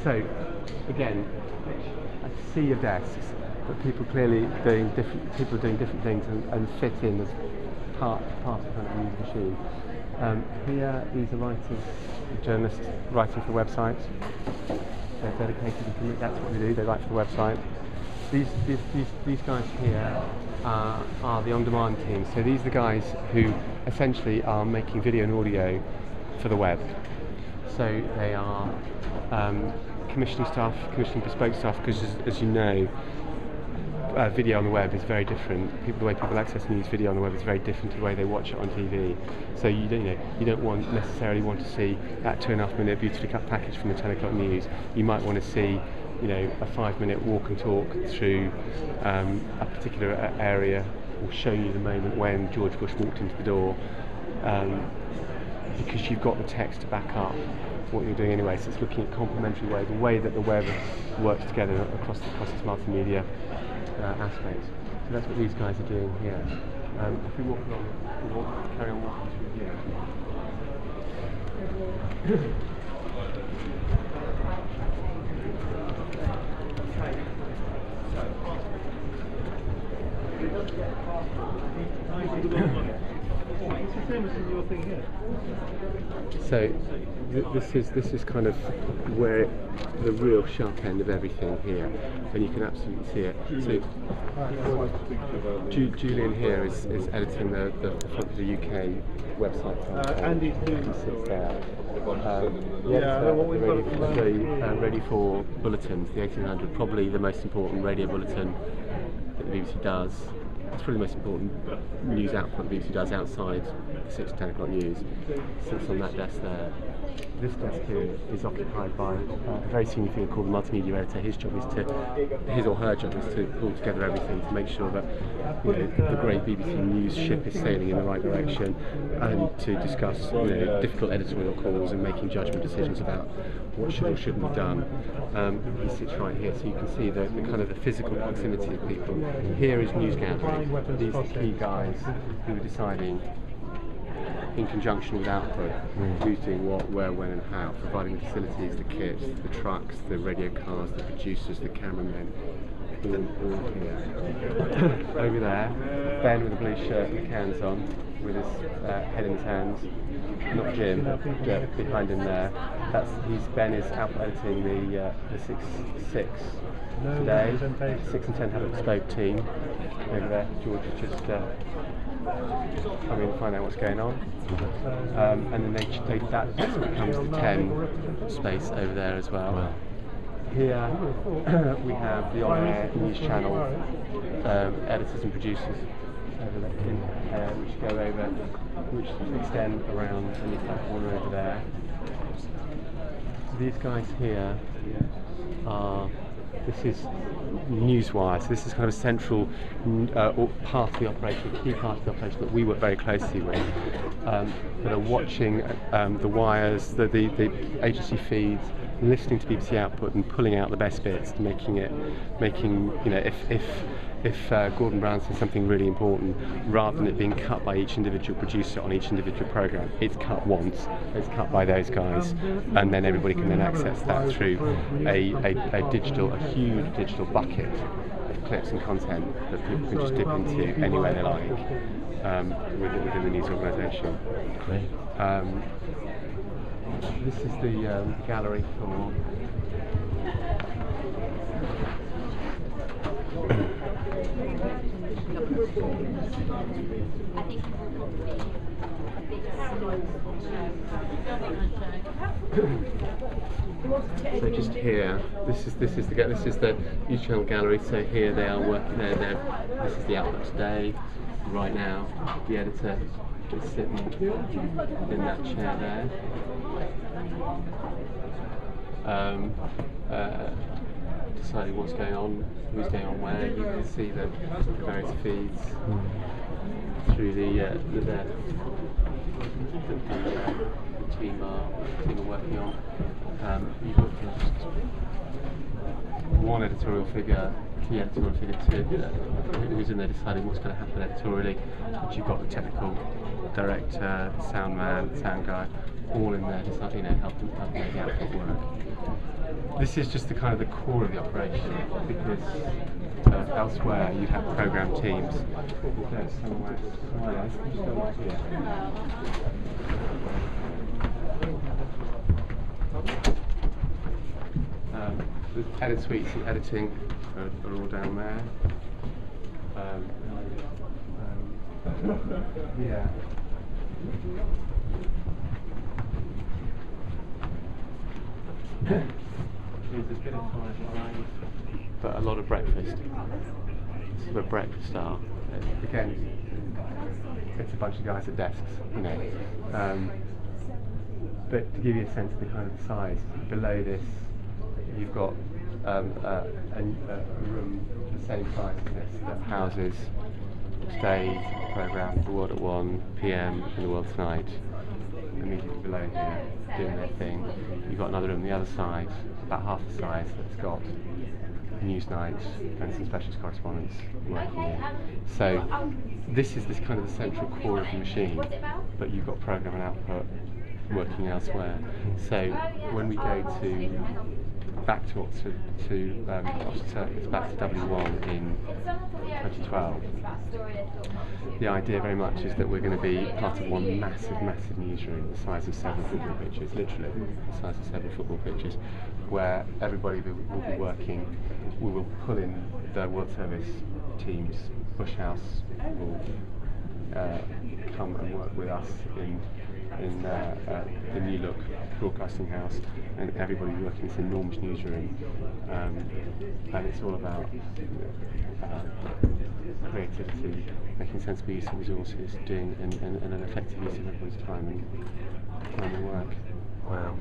So again, a sea of desks, but people clearly doing different things and fit in as part of kind of the news machine. Here, these are writers, journalists writing for websites. They're dedicated and committed. That's what they do. They write for the website. These guys here are the on-demand team. So these are the guys who essentially are making video and audio for the web. So they are commissioning bespoke stuff, because as you know, video on the web is very different. The way people access news video on the web is very different to the way they watch it on TV. So you don't necessarily want to see that 2.5 minute beautifully cut package from the 10 o'clock news. You might want to see, a 5-minute walk and talk through a particular area, or show you the moment when George Bush walked into the door, because you've got the text to back up what you're doing anyway. So it's looking at complementary ways, the way that the web works together across its multimedia aspects. So that's what these guys are doing here. If we walk along, carry on walking through here. So this is kind of where the real sharp end of everything here, and you can absolutely see it. So Julian here is editing the front of the UK website. Andy sits there. The Radio 4 bulletins, the 1800, probably the most important radio bulletin that the BBC does. It's probably the most important news output the BBC does outside the 6 to 10 o'clock news. Sits on that desk there. This desk here is occupied by a very senior figure called the multimedia editor. His or her job is to pull together everything to make sure that the great BBC News ship is sailing in the right direction, and to discuss difficult editorial calls and making judgment decisions about what should or shouldn't be done. He sits right here, so you can see the kind of the physical proximity of people. Here is News Gallery. These are the key guys who are deciding, in conjunction with output, who's doing what, where, when and how, providing the facilities, the kits, the trucks, the radio cars, the producers, the cameramen, all here. Over there, Ben with a blue shirt and the cans on, with his head in his hands. Not Jim, behind him there. Ben is output editing the 6 today. 6 and 10 have a bespoke team. Over there, George is just coming to find out what's going on. And then that becomes the 10 space over there as well. Here we have the on-air news channel editors and producers over there, which go over, which extend around underneath that corner over there. These guys here are, this is Newswire, so this is kind of a central part of the operation, key part of the operation that we work very closely with, that are watching the wires, the agency feeds, listening to BBC output and pulling out the best bits, making if Gordon Brown says something really important, rather than it being cut by each individual producer on each individual programme, it's cut once, it's cut by those guys, and then everybody can then access that through a huge digital bucket of clips and content that people can just dip into any way they like within the news organisation. Great. This is the gallery for so just here, this is the news channel gallery. So here they are working there. This is the output today. Right now, the editor is sitting in that chair there. Deciding what's going on, who's going on where. You can see the various feeds through the team are working on. You've got one editorial figure, key editorial figure, who's in there deciding what's going to happen editorially. But you've got the technical director, sound man, sound guy, all in there deciding, helping make the output work. This is just the kind of the core of the operation, because elsewhere you'd have program teams. There's somewhere here. The edit suites and editing are all down there. Yeah. There's a bit of time, but a lot of breakfast. This is where breakfast are. Again, it's a bunch of guys at desks, you know. But to give you a sense of the kind of size, below this you've got a room the same size as this that houses today's programme, The World at 1 PM and The World Tonight. Immediately below here, doing their thing. You've got another room on the other side, about half the size, that's got Newsnight and some specialist correspondents working in. So this is this kind of the central core of the machine, but you've got programme and output working elsewhere. So when we go back to Oxford, back to W1 in 2012, the idea very much is that we're going to be part of one massive newsroom, the size of 7 football pitches, literally the size of 7 football pitches, where everybody will be working. We will pull in the World Service teams. Bush House will come and work with us in the New Look broadcasting house, and everybody working in this enormous newsroom, and it's all about creativity, making sensible use of resources, doing an effective use of everybody's time and work. Wow.